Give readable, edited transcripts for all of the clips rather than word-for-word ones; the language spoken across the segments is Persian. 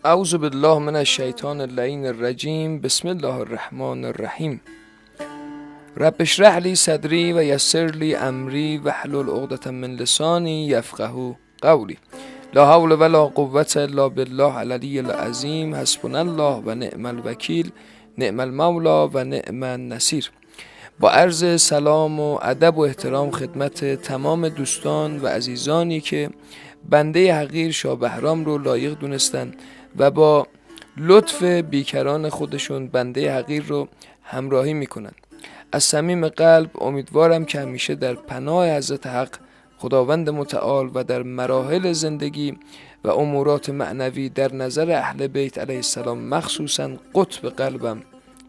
اعوذ بالله من الشیطان اللعین الرجیم. بسم الله الرحمن الرحیم. رب اشرح لی صدری و یسر لی امری واحلل عقدة من لسانی یفقهوا قولی. لا حول ولا قوة الا بالله العلی العظیم. حسبنا الله و نعم الوکیل، نعم المولا و نعم النصیر. با عرض سلام و ادب و احترام خدمت تمام دوستان و عزیزانی که بنده حقیر شاه بهرام رو لایق دونستن و با لطف بیکران خودشون بنده حقیر رو همراهی میکنن. از صمیم قلب امیدوارم که همیشه در پناه حضرت حق خداوند متعال و در مراحل زندگی و امورات معنوی در نظر اهل بیت علیه السلام، مخصوصا قطب قلبم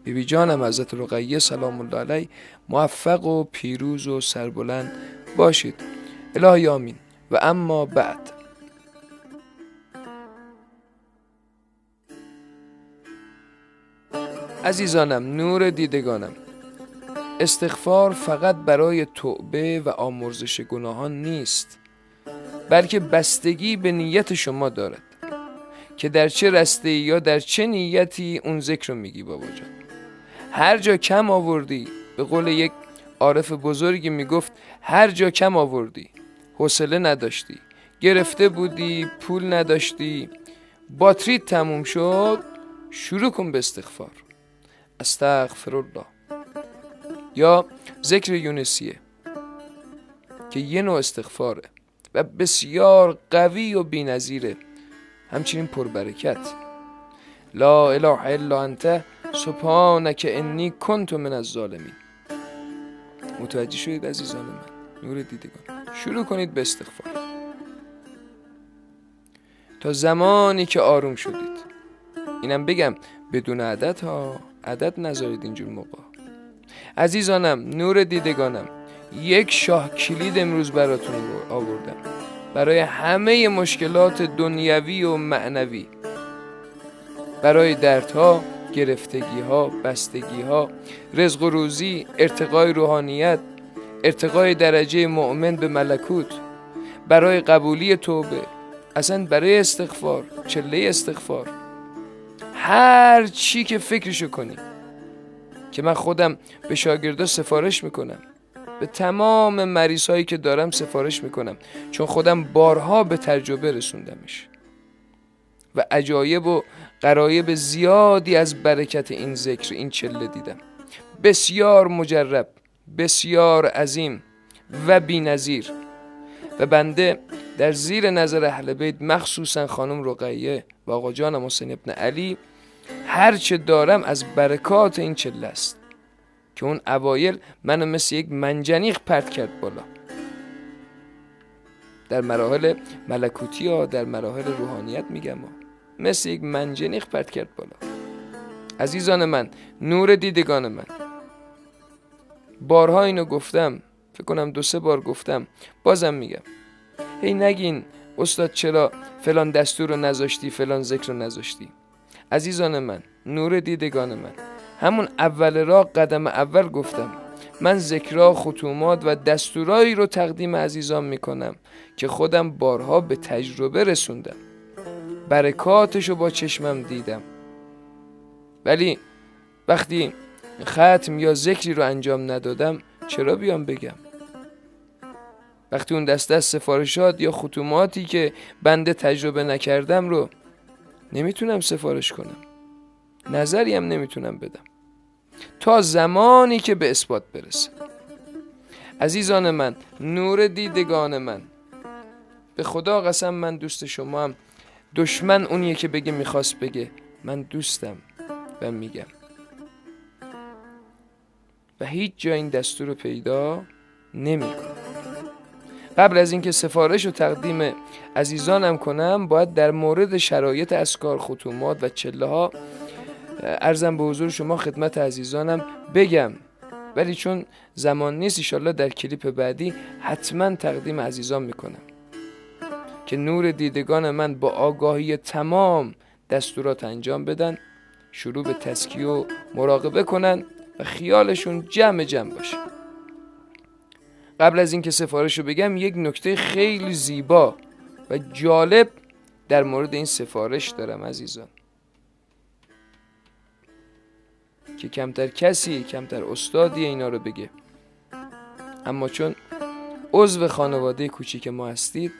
بیبی جانم حضرت رقیه سلام الله علیه، موفق و پیروز و سربلند باشید. الهی آمین. و اما بعد، عزیزانم، نور دیدگانم، استغفار فقط برای توبه و آمرزش گناهان نیست، بلکه بستگی به نیت شما دارد که در چه رسته یا در چه نیتی اون ذکر رو میگی. بابا جان، هر جا کم آوردی، به قول یک عارف بزرگی میگفت، هر جا کم آوردی، حوصله نداشتی، گرفته بودی، پول نداشتی، باتریت تموم شد، شروع کن به استغفار. استغفرالله یا ذکر یونسیه که یه نوع استغفاره و بسیار قوی و بی‌نظیره، همچنین پربرکت. لا اله الا انت سبحانک انی کنت من الظالمین. متوجه شدید عزیزان من؟ نور دیدگان، شروع کنید به استغفار تا زمانی که آروم شدید. اینم بگم بدون عدد ها، عدد نذارید اینجور موقع. عزیزانم، نور دیدگانم، یک شاه کلید امروز براتون آوردم برای همه مشکلات دنیوی و معنوی، برای دردها، گرفتگیها، بستگیها، رزق و روزی، ارتقای روحانیت، ارتقای درجه مؤمن به ملکوت، برای قبولی توبه، اصلا برای استغفار، چله استغفار، هر چی که فکرشو کنی، که من خودم به شاگردا سفارش میکنم، به تمام مریض هایی که دارم سفارش میکنم، چون خودم بارها به تجربه رسوندمش و عجایب و غرایب زیادی از برکت این ذکر، این چله دیدم، بسیار مجرب، بسیار عظیم و بی‌نظیر. و بنده در زیر نظر اهل بیت، مخصوصا خانم رقیه و آقا جانم حسین ابن علی، هر چه دارم از برکات این چله است که اون اوایل منو مثل یک منجنیق پرت کرد بالا در مراحل ملکوتی ها، در مراحل روحانیت میگم ها، مثل یک منجنیق پرت کرد بالا. عزیزان من، نور دیدگان من، بارها اینو گفتم، فکر کنم 2-3 بار گفتم، بازم میگم، هی نگین استاد چرا فلان دستور رو نذاشتی، فلان ذکر رو نذاشتی. عزیزان من، نور دیدگان من، همون اول راه، قدم اول گفتم، من ذکرها، ختومات و دستورایی رو تقدیم عزیزان میکنم که خودم بارها به تجربه رسوندم، برکاتشو با چشمم دیدم. ولی وقتی ختم یا ذکری رو انجام ندادم، چرا بیام بگم؟ وقتی اون دست سفارشات یا ختوماتی که بنده تجربه نکردم رو نمیتونم سفارش کنم، نظری هم نمیتونم بدم تا زمانی که به اثبات برسه. عزیزان من، نور دیدگان من، به خدا قسم من دوست شما هم. دشمن اونیه که بگه، میخواست بگه من دوستم و میگم، و هیچ جا این دستور رو پیدا نمیکنه. قبل از اینکه سفارش و تقدیم عزیزانم کنم، باید در مورد شرایط اذکار، ختومات و چله ها عرضم به حضور شما خدمت عزیزانم بگم، ولی چون زمان نیست، انشالله در کلیپ بعدی حتما تقدیم عزیزان میکنم که نور دیدگان من با آگاهی تمام دستورات انجام بدن، شروع به تزکیه و مراقبه کنن و خیالشون جمع باشه. قبل از اینکه سفارشو بگم، یک نکته خیلی زیبا و جالب در مورد این سفارش دارم عزیزان که کمتر استادی اینا رو بگه، اما چون عضو خانواده کوچیک ما هستید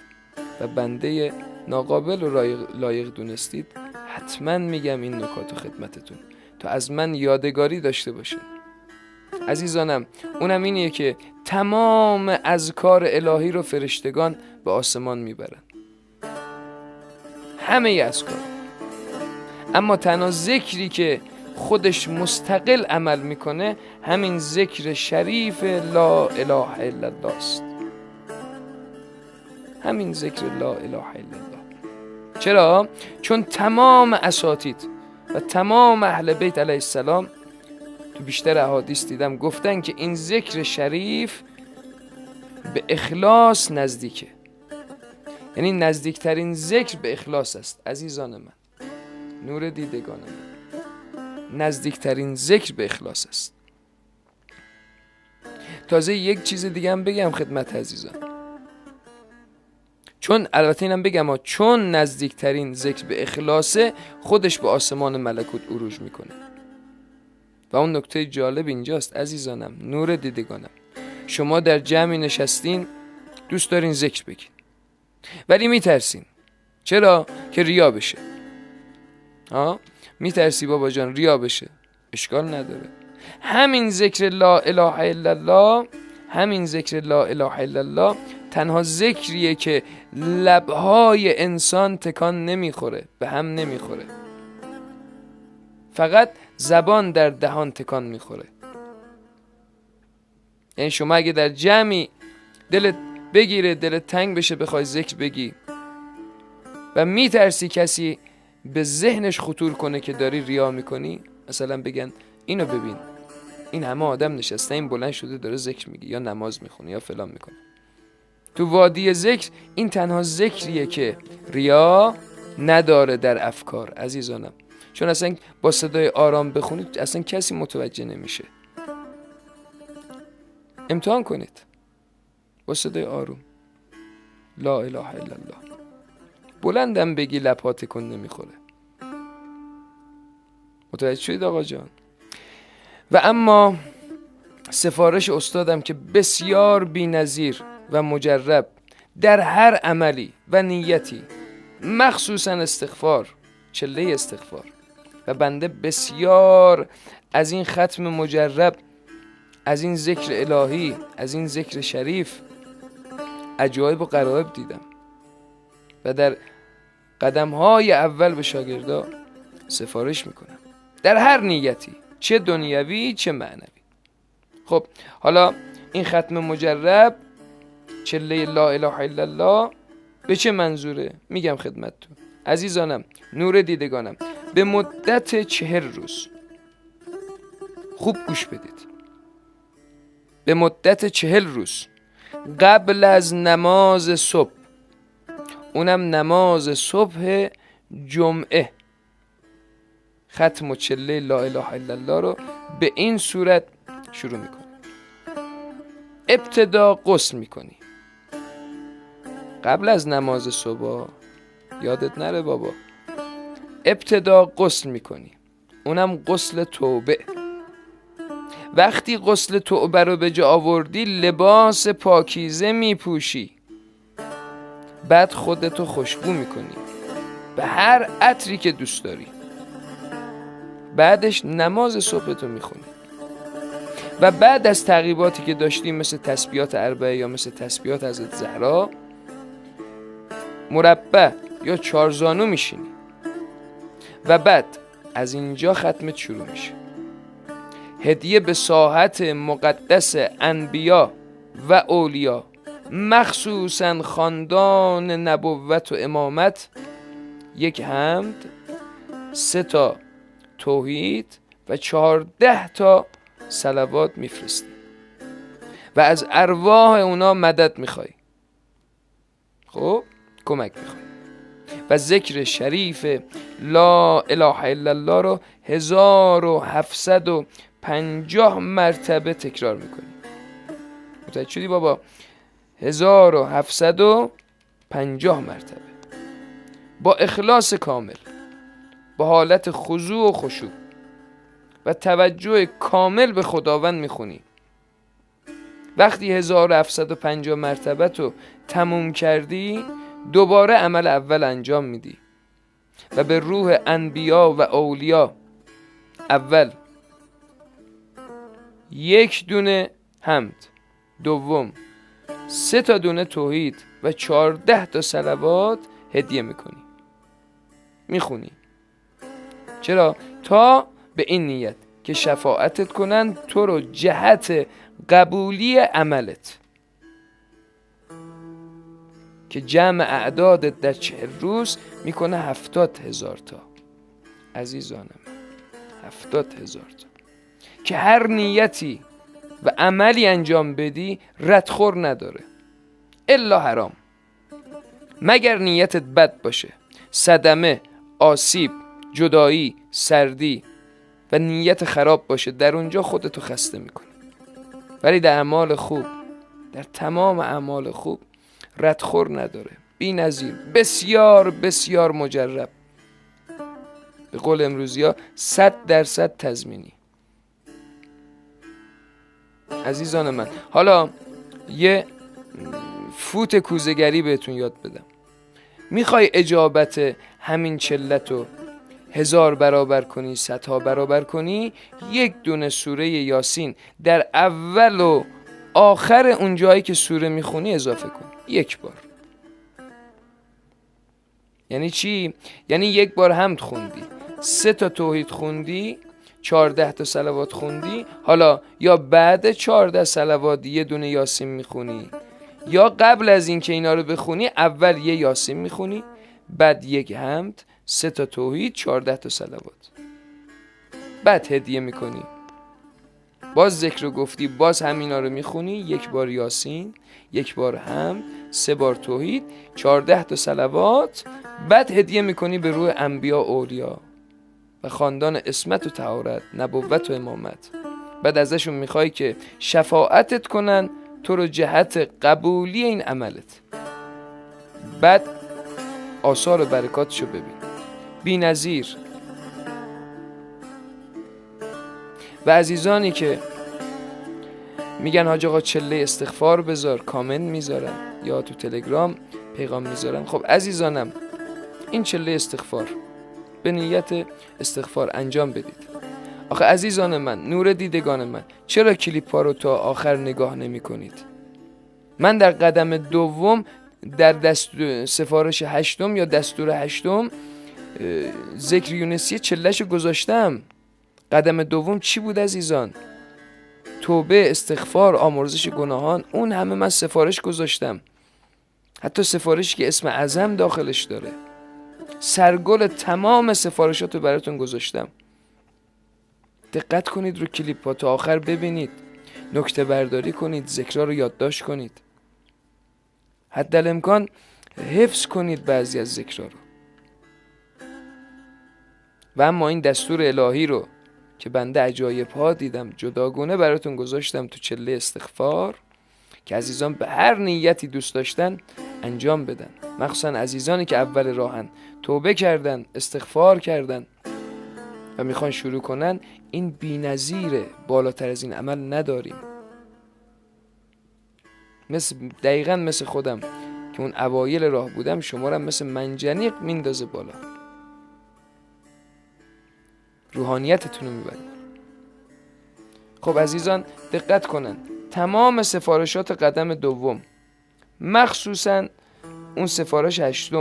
و بنده ناقابل و لایق دونستید، حتما میگم این نکات و خدمتتون تا از من یادگاری داشته باشید. عزیزانم، اونم اینیه که تمام اذکار الهی رو فرشتگان به آسمان میبرن، همه اذکار، اما تنها ذکری که خودش مستقل عمل میکنه همین ذکر شریف لا اله الا الله است. همین ذکر لا اله الا الله. چرا؟ چون تمام اساتید و تمام اهل بیت علیه السلام تو بیشتر احادیث دیدم گفتن که این ذکر شریف به اخلاص نزدیکه، یعنی نزدیکترین ذکر به اخلاص است. عزیزان من، نور دیدگان من، نزدیکترین ذکر به اخلاص است. تازه یک چیز دیگه هم بگم خدمت عزیزان، چون البته اینم بگم چون نزدیکترین ذکر به اخلاصه، خودش به آسمان ملکوت عروج میکنه. و اون نکته جالب اینجاست عزیزانم، نور دیدگانم، شما در جمعی نشستین، دوست دارین ذکر بگین ولی میترسین. چرا؟ که ریا بشه. میترسی بابا جان ریا بشه، اشکال نداره. همین ذکر لا اله الا الله، همین ذکر لا اله الا الله تنها ذکریه که لبهای انسان تکان نمیخوره، به هم نمیخوره، فقط زبان در دهان تکان میخوره. یعنی شما اگه در جمعی دلت بگیره، دلت تنگ بشه بخوای ذکر بگی و میترسی کسی به ذهنش خطور کنه که داری ریا میکنی، مثلا بگن اینو ببین، این همه آدم نشسته، این بلند شده داره ذکر میگه یا نماز میخونه یا فلان میکنه. تو وادی ذکر این تنها ذکریه که ریا نداره در افکار عزیزانم، چون اصلا با صدای آرام بخونید اصلا کسی متوجه نمیشه. امتحان کنید با صدای آروم لا اله الا الله، بلندم بگی لب‌ها تکون نمیخوره. متوجه شدید آقا جان؟ و اما سفارش استادم که بسیار بی‌نظیر و مجرب در هر عملی و نیتی، مخصوصا استغفار، چله استغفار، و بنده بسیار از این ختم مجرب، از این ذکر الهی، از این ذکر شریف عجایب و غرایب دیدم و در قدم‌های اول به شاگردا سفارش میکنم در هر نیتی، چه دنیوی چه معنوی. خب حالا این ختم مجرب، چله لا اله الا الله، به چه منظوره؟ میگم خدمتتون عزیزانم، نور دیدگانم. به مدت 40 روز، خوب گوش بدید، به مدت 40 روز قبل از نماز صبح، اونم نماز صبح جمعه، ختم و چله لا اله الا الله رو به این صورت شروع میکنی. ابتدا غسل میکنی قبل از نماز صبح، یادت نره بابا، ابتدا غسل میکنی، اونم غسل توبه. وقتی غسل توبه رو به جا آوردی لباس پاکیزه میپوشی، بعد خودتو خوشبو میکنی به هر عطری که دوست داری، بعدش نماز صبحتو میخونی و بعد از تعقیباتی که داشتی مثل تسبیحات اربعه یا مثل تسبیحات حضرت زهرا، مربع یا چارزانو میشینی و بعد از اینجا ختمت شروع میشه. هدیه به ساحت مقدس انبیا و اولیا، مخصوصا خاندان نبوت و امامت، یک حمد، 3 تا توحید و 14 تا صلوات میفرستی و از ارواح اونا مدد میخوای، خب کمک میخوای و ذکر شریف لا اله الا الله رو 1750 مرتبه تکرار میکنی. متوجه شدی بابا؟ 1750 مرتبه. با اخلاص کامل، با حالت خضوع و خشوع و توجه کامل به خداوند میخونی. وقتی 1750 مرتبه تو تموم کردی، دوباره عمل اول انجام میدی و به روح انبیا و اولیا اول 1 دونه حمد، دوم 3 دونه توحید و 14 صلوات هدیه میکنی، میخونی. چرا؟ تا به این نیت که شفاعتت کنن تو رو جهت قبولی عملت، که جمع اعدادت در 40 روز میکنه 70,000 تا. عزیزانم 70,000 تا که هر نیتی و عملی انجام بدی ردخور نداره الا حرام، مگر نیتت بد باشه، صدمه، آسیب، جدایی، سردی و نیت خراب باشه، در اونجا خودتو خسته میکنه. ولی در اعمال خوب، در تمام اعمال خوب ردخور نداره، بی نظیر، بسیار بسیار مجرب، به قول امروزیا 100% تضمینی. عزیزان من، حالا یه فوت کوزه‌گری بهتون یاد بدم. میخوای اجابت همین چلتو 1000 برابر کنی، 100 برابر کنی، 1 دونه سوره یاسین در اول و آخر اون جایی که سوره میخونی اضافه کن، 1 بار. یعنی چی؟ یعنی 1 بار حمد خوندی، 3 توحید خوندی، 14 صلوات خوندی. حالا یا بعد 14 صلوات 1 دونه یاسین میخونی، یا قبل از این که اینا رو بخونی اول 1 یاسین میخونی، بعد 1 حمد، 3 توحید، 14 صلوات، بعد هدیه میکنی. باز ذکر رو گفتی، باز همینا رو میخونی، 1 بار یاسین، 1 بار حمد، 3 بار توحید، 14 صلوات، بعد هدیه میکنی به روح انبیا، اولیا و خاندان عصمت و طهارت، نبوت و امامت. بعد ازشون میخوای که شفاعتت کنن تو رو جهت قبولی این عملت. بعد آثار و برکاتشو ببین، بی نظیر. و عزیزانی که میگن حاج آقا چله استغفار بذار، کامنت میذارن یا تو تلگرام پیغام میذارن. خب عزیزانم، این چله استغفار به نیت استغفار انجام بدید. آخه عزیزان من، نور دیدگان من، چرا کلیپ ها رو تا آخر نگاه نمی کنید؟ من در قدم دوم در سفارش 8 یا دستور 8 ذکر یونسی چلش گذاشتم. قدم دوم چی بود عزیزان؟ توبه، استغفار، آمرزش گناهان. اون همه من سفارش گذاشتم، حتی سفارشی که اسم اعظم داخلش داره. سرگل تمام سفارشاتو براتون گذاشتم. دقت کنید رو کلیپ ها تا آخر ببینید، نکته برداری کنید، ذکرها رو یادداشت کنید، حدالامکان حفظ کنید بعضی از ذکرها رو. و اما این دستور الهی رو که بنده عجایب ها دیدم جداگونه براتون گذاشتم تو چله استغفار، که عزیزان به هر نیتی دوست داشتن انجام بدن، مخصوصا عزیزانی که اول راهن، توبه کردن، استغفار کردن و میخوان شروع کنن. این بی‌نظیره، بالاتر از این عمل نداریم. دقیقا مثل خودم که اون اوایل راه بودم، شما رو مثل منجنیق میندازه بالا، روحانیتتون رو میبره. خب عزیزان دقت کنن، تمام سفارشات قدم دوم، مخصوصا اون سفارش 8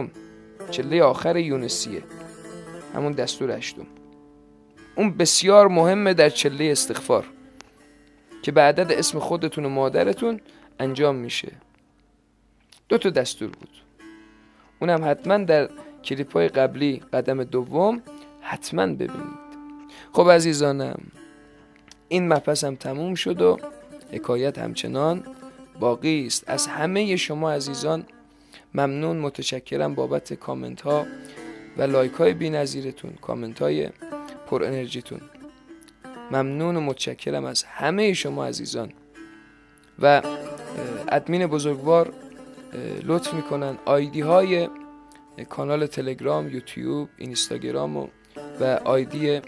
چله آخر یونسیه، همون دستور 8، اون بسیار مهمه در چله استغفار که به عدد اسم خودتون و مادرتون انجام میشه. 2 دستور بود، اونم حتما در کلیپ‌های قبلی قدم دوم حتما ببینید. خب عزیزانم، این مبحث هم تموم شد و حکایت همچنان باقی است. از همه شما عزیزان ممنون، متشکرم بابت کامنت ها و لایک های بی نظیرتون، کامنت های پر انرژیتون. ممنون و متشکرم از همه شما عزیزان. و ادمین بزرگوار لطف میکنن آیدی های کانال تلگرام، یوتیوب، اینستاگرام و آیدی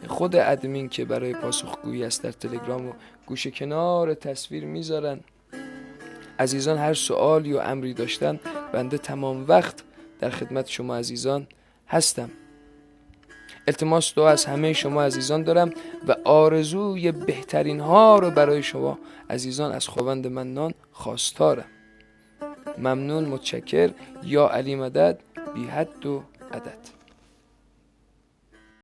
خود ادمین که برای پاسخگویی است در تلگرام و گوشه کنار تصویر میذارن. عزیزان هر سوال یا امری داشتن بنده تمام وقت در خدمت شما عزیزان هستم. التماس دعا از همه شما عزیزان دارم و آرزوی بهترین ها رو برای شما عزیزان از خداوند منان خواستارم. ممنون، متشکر. یا علی مدد، بی حد و عدد.